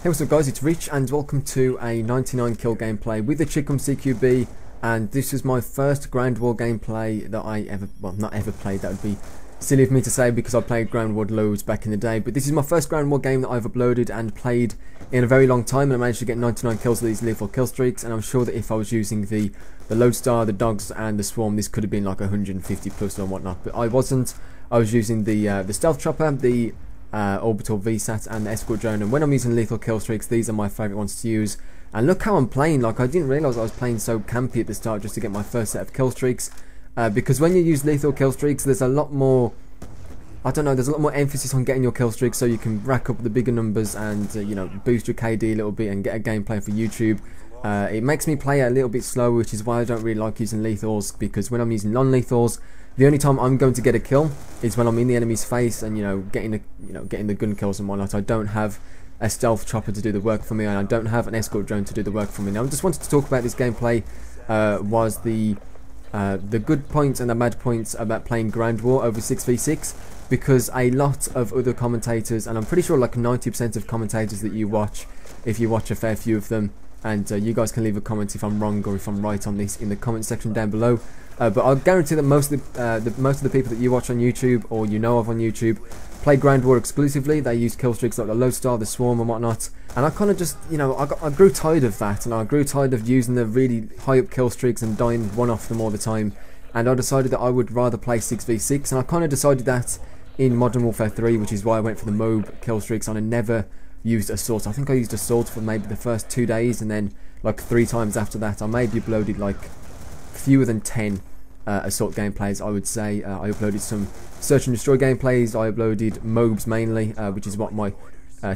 Hey, what's up guys, it's Rich and welcome to a 99 kill gameplay with the Chicom CQB, and this is my first Ground War gameplay that I ever, well, not ever played, that would be silly of me to say because I played Ground War loads back in the day, but this is my first Ground War game that I've uploaded and played in a very long time, and I managed to get 99 kills with these lethal kill streaks, and I'm sure that if I was using the Lodestar, the Dogs and the Swarm, this could have been like 150 plus and whatnot, but I wasn't. I was using the Stealth Chopper, the Orbital VSAT and the Escort Drone, and when I'm using lethal kill streaks, these are my favourite ones to use. And look how I'm playing, like I didn't realise I was playing so campy at the start just to get my first set of kill streaks, because when you use lethal kill streaks there's a lot more, I don't know, there's a lot more emphasis on getting your kill streaks so you can rack up the bigger numbers and you know, boost your KD a little bit and get a gameplay for YouTube. It makes me play a little bit slower, which is why I don't really like using lethals, because when I'm using non-lethals, the only time I'm going to get a kill is when I'm in the enemy's face and getting the gun kills and whatnot. I don't have a stealth chopper to do the work for me, and I don't have an escort drone to do the work for me. Now I just wanted to talk about this gameplay, was the good points and the bad points about playing Ground War over 6v6, because a lot of other commentators, and I'm pretty sure like 90% of commentators that you watch, if you watch a fair few of them, and you guys can leave a comment if I'm wrong or if I'm right on this in the comment section down below. But I'll guarantee that most of the people that you watch on YouTube or you know of on YouTube play Ground War exclusively. They use kill streaks like the Lodestar, the Swarm and whatnot. And I kind of just, I grew tired of that, and I grew tired of using the really high up kill streaks and dying one off them all the time. And I decided that I would rather play 6v6, and I kind of decided that in Modern Warfare 3, which is why I went for the MOB kill streaks, and I never used Assault. I think I used Assault for maybe the first 2 days, and then like 3 times after that I maybe uploaded like fewer than 10 Assault gameplays, I would say. I uploaded some Search and Destroy gameplays, I uploaded MOBs mainly, which is what my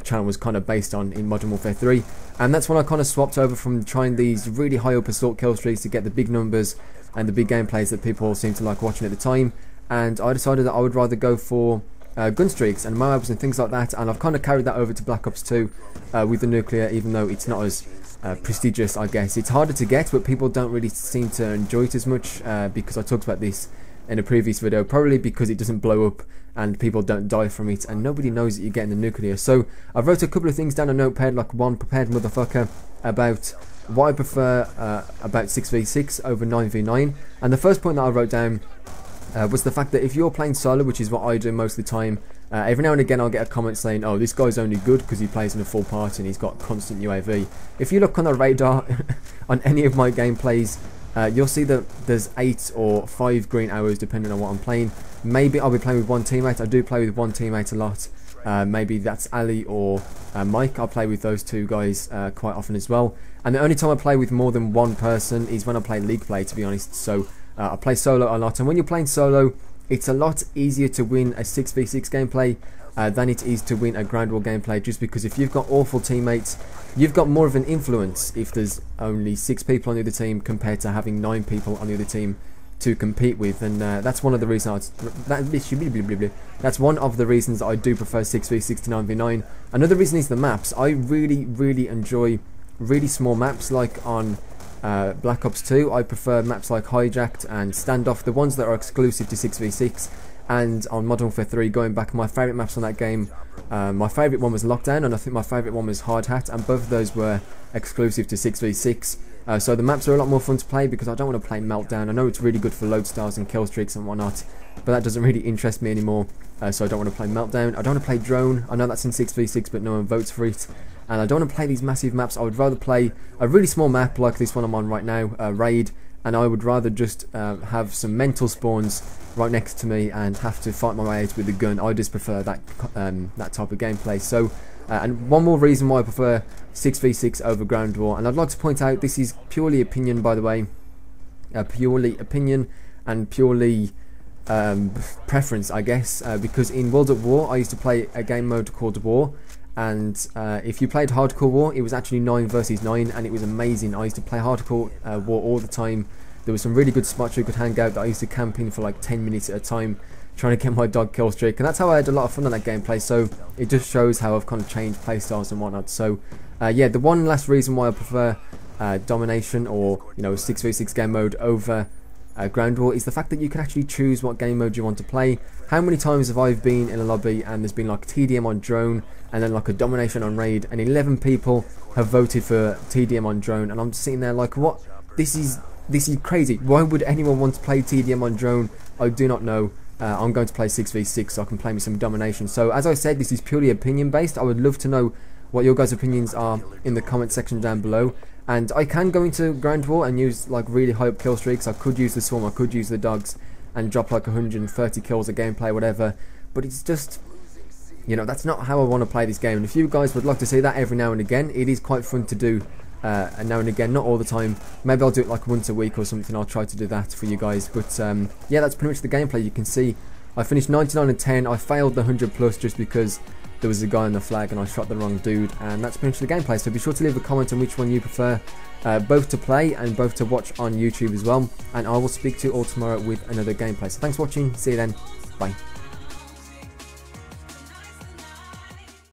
channel was kind of based on in Modern Warfare 3, and that's when I kind of swapped over from trying these really high up Assault kill streaks to get the big numbers and the big gameplays that people seem to like watching at the time, and I decided that I would rather go for gun streaks and MOABs and things like that, and I've kind of carried that over to Black Ops 2 with the nuclear, even though it's not as prestigious, I guess. It's harder to get, but people don't really seem to enjoy it as much, because I talked about this in a previous video, probably because it doesn't blow up and people don't die from it and nobody knows that you're getting the nuclear. So I wrote a couple of things down a notepad, like one prepared motherfucker, about what I prefer about 6v6 over 9v9, and the first point that I wrote down was the fact that if you're playing solo, which is what I do most of the time, every now and again I'll get a comment saying, oh, this guy's only good because he plays in a full party and he's got constant UAV. If you look on the radar on any of my gameplays, you'll see that there's 8 or 5 green arrows depending on what I'm playing. Maybe I'll be playing with one teammate. I do play with one teammate a lot. Maybe that's Ali or Mike. I'll play with those two guys quite often as well. And the only time I play with more than one person is when I play League Play, to be honest. So I play solo a lot, and when you're playing solo, it's a lot easier to win a 6v6 gameplay than it is to win a Ground War gameplay, just because if you've got awful teammates, you've got more of an influence if there's only 6 people on the other team compared to having 9 people on the other team to compete with, and that's one of the reasons that's one of the reasons I do prefer 6v6 to 9v9. Another reason is the maps. I really enjoy really small maps, like on Black Ops 2, I prefer maps like Hijacked and Standoff, the ones that are exclusive to 6v6, and on Modern Warfare 3, going back, my favourite maps on that game, my favourite one was Lockdown, and I think my favourite one was Hard Hat, and both of those were exclusive to 6v6. So the maps are a lot more fun to play because I don't want to play Meltdown. I know it's really good for load stars and kill streaks and whatnot, but that doesn't really interest me anymore, so I don't want to play Meltdown. I don't want to play Drone. I know that's in 6v6, but no one votes for it. And I don't want to play these massive maps. I would rather play a really small map like this one I'm on right now, Raid, and I would rather just have some mental spawns right next to me and have to fight my way out with a gun. I just prefer that that type of gameplay. So, and one more reason why I prefer 6v6 over Ground War, and I'd like to point out, this is purely opinion, by the way, purely opinion and purely preference, I guess, because in World at War I used to play a game mode called War, and if you played Hardcore War, it was actually 9 versus 9, and it was amazing. I used to play Hardcore War all the time. There was some really good spots you could hang out that I used to camp in for like 10 minutes at a time trying to get my dog kill streak, and that's how I had a lot of fun on that gameplay. So it just shows how I've kind of changed playstyles and whatnot. So yeah, the one last reason why I prefer Domination, or 6v6 game mode over Ground War is the fact that you can actually choose what game mode you want to play. How many times have I been in a lobby and there's been like TDM on drone and then like a domination on raid, and 11 people have voted for TDM on drone, and I'm sitting there like, what? This is crazy. Why would anyone want to play TDM on drone? I do not know. I'm going to play 6v6 so I can play me some domination. So as I said, this is purely opinion based. I would love to know what your guys' opinions are in the comment section down below. And I can go into Ground War and use like really high up kill streaks. I could use the Swarm, I could use the Dogs and drop like 130 kills a gameplay, whatever. But it's just, you know, that's not how I want to play this game. And if you guys would like to see that every now and again, it is quite fun to do. And now and again, not all the time. Maybe I'll do it like once a week or something. I'll try to do that for you guys. But yeah, that's pretty much the gameplay. You can see I finished 99 and 10. I failed the 100 plus just because there was a guy on the flag and I shot the wrong dude. And that's pretty much the gameplay. So be sure to leave a comment on which one you prefer, both to play and both to watch on YouTube as well. And I will speak to you all tomorrow with another gameplay. So thanks for watching. See you then. Bye.